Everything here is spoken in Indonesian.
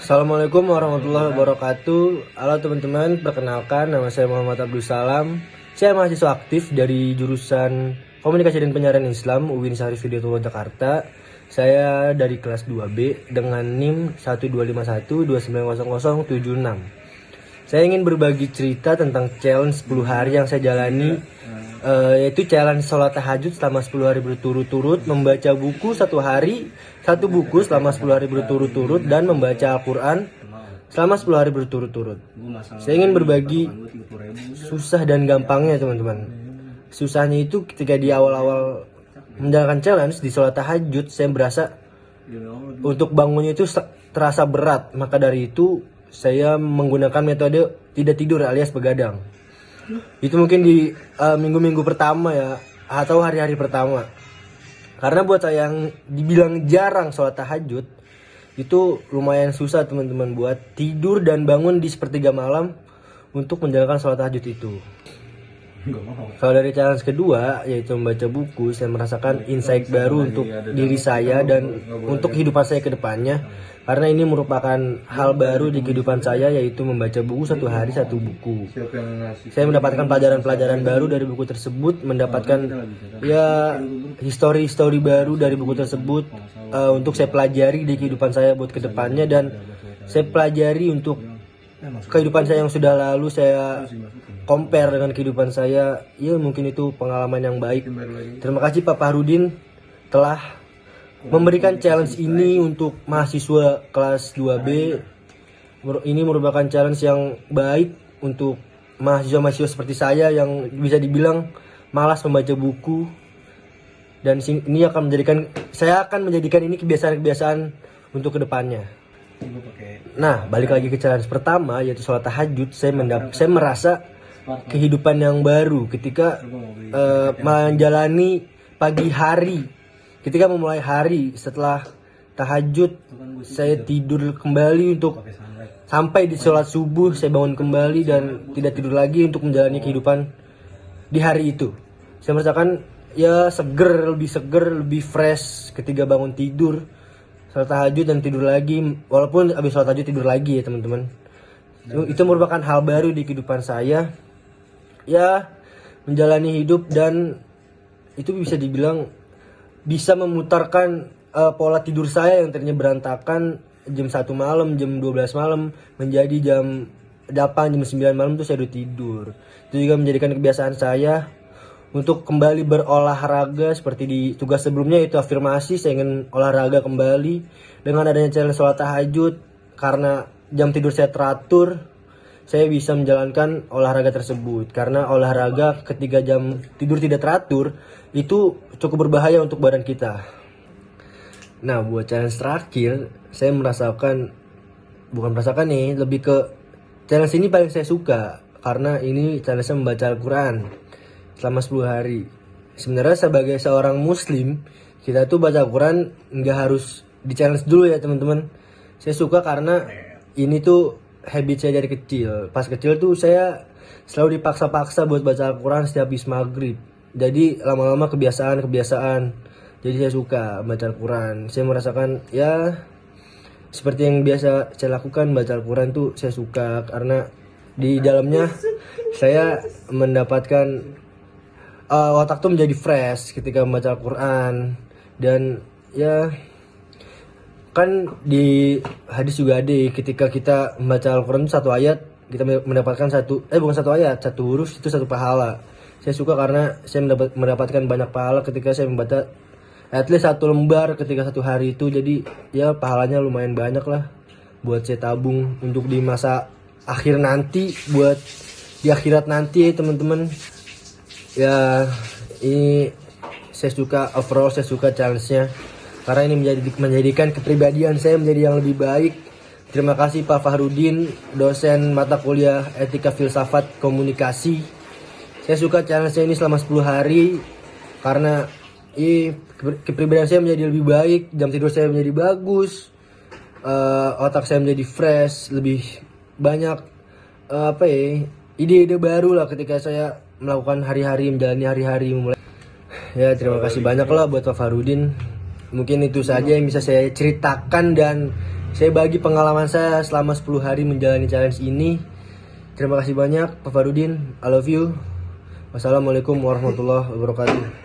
Assalamualaikum warahmatullahi wabarakatuh. Halo teman-teman, perkenalkan nama saya Muhammad Abdul Salam. Saya mahasiswa aktif dari jurusan Komunikasi dan Penyiaran Islam UIN Syarif Hidayatullah Jakarta. Saya dari kelas 2B dengan NIM 1251290076. Saya ingin berbagi cerita tentang challenge 10 hari yang saya jalani, yaitu challenge sholat tahajud selama 10 hari berturut-turut, membaca buku satu buku selama 10 hari berturut-turut, dan membaca Al-Quran selama 10 hari berturut-turut. Saya ingin berbagi susah dan gampangnya teman-teman. Susahnya itu ketika di awal-awal menjalankan challenge di sholat tahajud, saya berasa untuk bangunnya itu terasa berat. Maka dari itu saya menggunakan metode tidak tidur alias begadang. Itu mungkin di minggu-minggu pertama ya, atau hari-hari pertama. Karena buat saya yang dibilang jarang sholat tahajud, itu lumayan susah teman-teman buat tidur dan bangun di sepertiga malam untuk menjalankan sholat tahajud itu. Kalau dari challenge kedua, yaitu membaca buku, saya merasakan insight baru untuk diri saya dan untuk kehidupan saya ke depannya. Karena ini merupakan hal baru di kehidupan saya, yaitu membaca buku satu hari satu buku. Saya mendapatkan pelajaran-pelajaran baru dari buku tersebut, mendapatkan ya histori-histori baru dari buku tersebut untuk saya pelajari di kehidupan saya buat ke depannya, dan saya pelajari untuk kehidupan saya yang sudah lalu, saya compare dengan kehidupan saya. Ya mungkin itu pengalaman yang baik. Terima kasih Pak Fahrudin telah memberikan challenge ini untuk mahasiswa kelas 2B. Ini merupakan challenge yang baik untuk mahasiswa-mahasiswa seperti saya yang bisa dibilang malas membaca buku. Dan ini saya akan menjadikan ini kebiasaan-kebiasaan untuk kedepannya. Nah, balik lagi ke challenge pertama, yaitu sholat tahajud. Saya merasa kehidupan yang baru ketika menjalani pagi hari. Ketika memulai hari setelah tahajud, saya tidur kembali untuk sampai di sholat subuh, saya bangun kembali dan tidak tidur lagi untuk menjalani kehidupan di hari itu. Saya merasakan ya lebih seger, lebih fresh ketika bangun tidur, sholat tahajud dan tidur lagi. Walaupun habis sholat tahajud tidur lagi ya teman-teman. Itu merupakan hal baru di kehidupan saya. Ya, menjalani hidup, dan itu bisa dibilang bisa memutarkan pola tidur saya yang tadinya berantakan jam 1 malam, jam 12 malam menjadi jam 8, jam 9 malam tuh saya udah tidur. Itu juga menjadikan kebiasaan saya untuk kembali berolahraga seperti di tugas sebelumnya, itu afirmasi. Saya ingin olahraga kembali dengan adanya challenge sholat tahajud. Karena jam tidur saya teratur, saya bisa menjalankan olahraga tersebut. Karena olahraga ketika jam tidur tidak teratur itu cukup berbahaya untuk badan kita. Nah, buat challenge terakhir, saya lebih ke challenge ini paling saya suka. Karena ini challenge membaca Al-Quran selama 10 hari. Sebenarnya sebagai seorang muslim, kita tuh baca Al-Quran nggak harus di challenge dulu ya teman-teman. Saya suka karena ini tuh habit saya dari kecil. Pas kecil tuh saya selalu dipaksa-paksa buat baca Al-Quran setiap habis maghrib. Jadi lama-lama kebiasaan. Jadi saya suka baca Al-Quran. Saya merasakan ya seperti yang biasa saya lakukan, baca Al-Quran tuh saya suka. Karena di dalamnya saya mendapatkan otak tuh menjadi fresh ketika membaca Al-Quran. Dan ya kan di hadis juga ada, ketika kita membaca Al-Quran satu ayat, kita mendapatkan satu huruf itu satu pahala. Saya suka karena saya mendapatkan banyak pahala ketika saya membaca at least satu lembar ketika satu hari itu. Jadi ya pahalanya lumayan banyak lah buat saya tabung untuk di masa akhir nanti, buat di akhirat nanti ya teman-teman. Ya ini saya suka, overall saya suka challenge-nya karena ini menjadikan kepribadian saya menjadi yang lebih baik. Terima kasih Pak Fahrudin, dosen mata kuliah Etika Filsafat Komunikasi. Saya suka challenge ini selama 10 hari karena kepribadian saya menjadi lebih baik, jam tidur saya menjadi bagus, otak saya menjadi fresh, lebih banyak ide-ide baru lah ketika saya melakukan menjalani hari-hari mulai. Ya terima kasih banyak lah buat Pak Fahrudin. Mungkin itu saja yang bisa saya ceritakan dan Saya bagi pengalaman saya selama 10 hari menjalani challenge ini. Terima kasih banyak Pak Farudin, I love you. Wassalamualaikum warahmatullahi wabarakatuh.